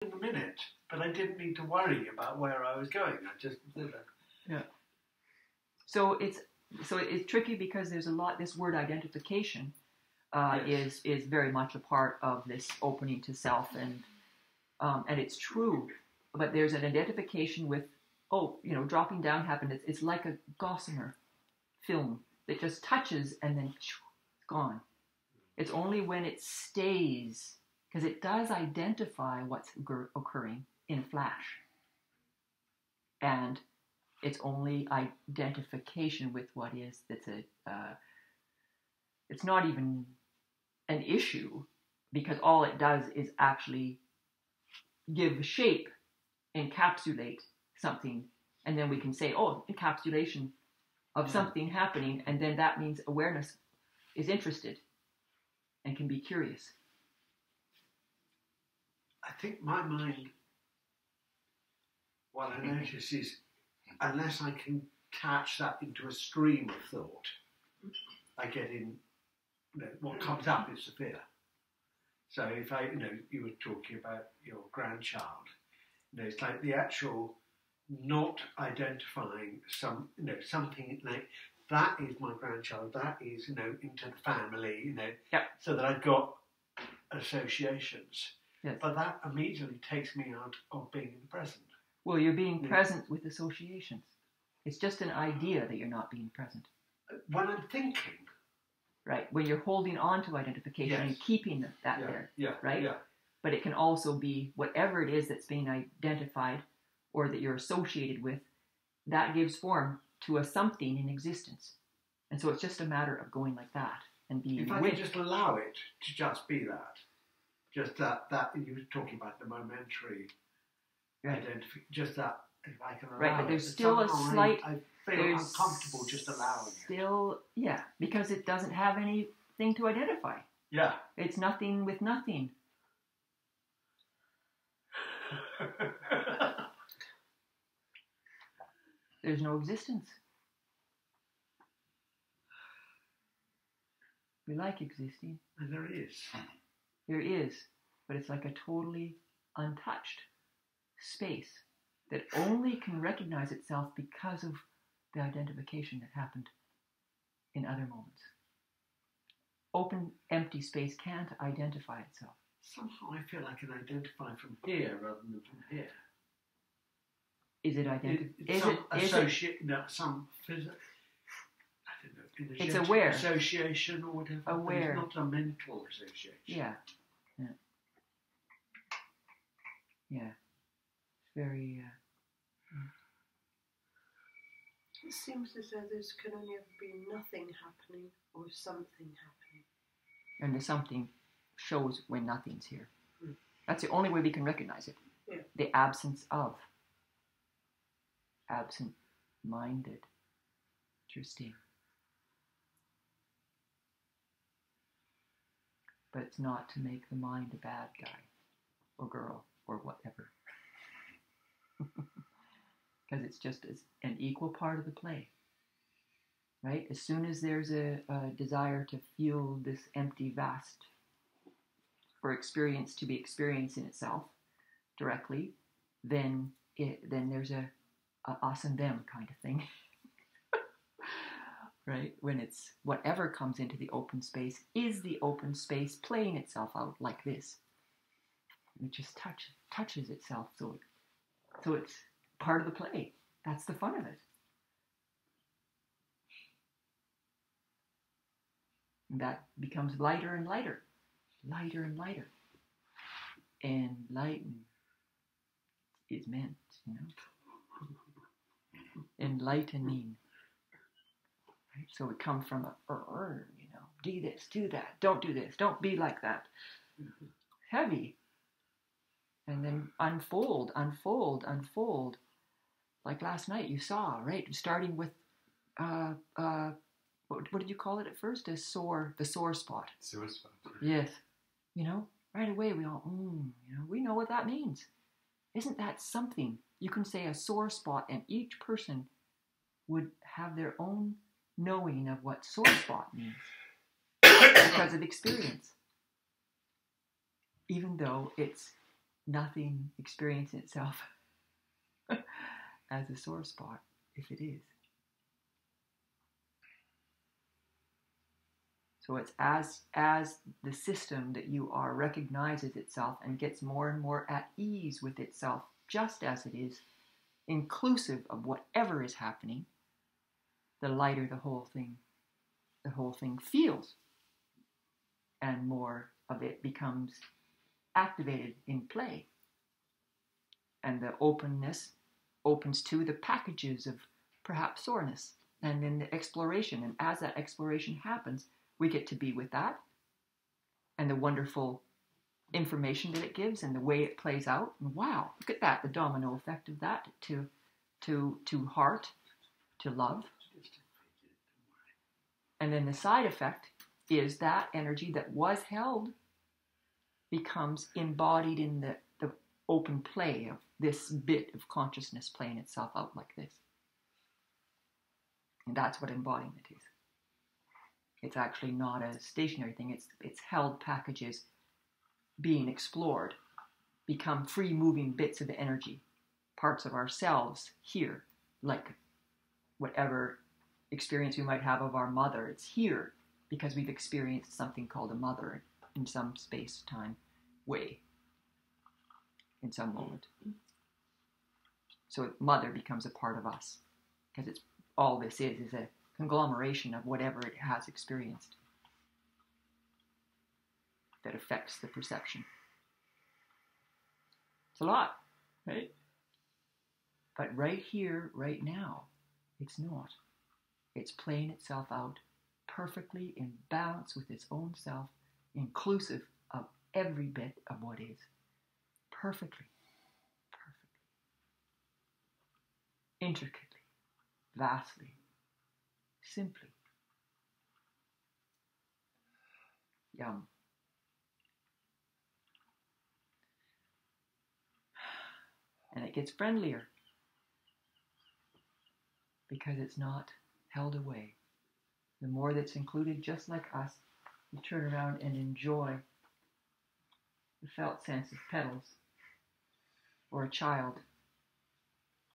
in a minute, but I didn't need to worry about where I was going. I just did it. Yeah. So it's tricky because there's a lot. This word identification Yes. is very much a part of this opening to self, and it's true. But there's an identification with dropping down happened. It's like a gossamer film that just touches and then it's gone. It's only when it stays, because it does identify what's occurring in a flash. And it's only identification with what is that's it's not even an issue, because all it does is actually give shape, encapsulate something, and then we can say, oh, encapsulation of something happening, and then that means awareness is interested and can be curious. I think my mind, what I notice is, unless I can catch that into a stream of thought, I get in, what comes up is the fear. So if you were talking about your grandchild, it's like the actual not identifying something like, that is my grandchild, that is, into the family, so that I've got associations. Yes. But that immediately takes me out of being in the present. Well, you're being present with associations. It's just an idea that you're not being present. When I'm thinking. Right, when you're holding on to identification and keeping that there, right? Yeah. But it can also be whatever it is that's being identified or that you're associated with, that gives form to a something in existence. And so it's just a matter of going like that and being if I can just allow it to just be that. Just that you were talking about the momentary identification, just that, if I can allow but there's still a slight... I feel uncomfortable just allowing it. Still, because it doesn't have anything to identify. Yeah. It's nothing with nothing. There's no existence. We like existing. And there is. There is, but it's like a totally untouched space that only can recognize itself because of the identification that happened in other moments. Open, empty space can't identify itself. Somehow I feel I can identify from here rather than from here. Is it some physical, I don't know, it's aware. Association or whatever. Aware. It's not a mental association. Yeah. It's very... It seems as though there can only ever be nothing happening or something happening. And the something shows when nothing's here. That's the only way we can recognize it. Yeah. The absence of. Absent-minded. Interesting. But it's not to make the mind a bad guy or girl or whatever. Because it's just an equal part of the play. Right? As soon as there's a desire to feel this empty vast for experience to be experienced in itself directly, then there's a us and them kind of thing. Right? When it's whatever comes into the open space is the open space playing itself out like this. It just touches itself, so it's part of the play. That's the fun of it. And that becomes lighter and lighter. Lighter and lighter. And lighten is meant, enlightening. Right? So we come from do this, do that, don't do this, don't be like that. Heavy. And then unfold. Like last night you saw, right? Starting with, what did you call it at first? The sore spot. Sore spot. Yes. Right away we all, we know what that means. Isn't that something? You can say a sore spot and each person would have their own knowing of what sore spot means because of experience. Even though it's nothing experience itself as a sore spot, if it is. So it's as the system that you are recognizes itself and gets more and more at ease with itself, just as it is, inclusive of whatever is happening, the lighter the whole thing feels, and more of it becomes activated in play. And the openness opens to the packages of perhaps soreness, and then the exploration. And as that exploration happens, we get to be with that and the wonderful information that it gives and the way it plays out. And wow, look at that, the domino effect of that to heart, to love. And then the side effect is that energy that was held becomes embodied in the open play of this bit of consciousness playing itself out like this. And that's what embodiment is. It's actually not a stationary thing. It's held packages being explored, become free-moving bits of energy, parts of ourselves here, like whatever experience we might have of our mother. It's here because we've experienced something called a mother in some space-time way, in some moment. So mother becomes a part of us because it's all this is a conglomeration of whatever it has experienced that affects the perception. It's a lot, right? But right here, right now, it's not. It's playing itself out perfectly in balance with its own self, inclusive of every bit of what is. Perfectly. Intricately. Vastly. Simply. Yum. And it gets friendlier because it's not held away. The more that's included, just like us, you turn around and enjoy the felt sense of petals or a child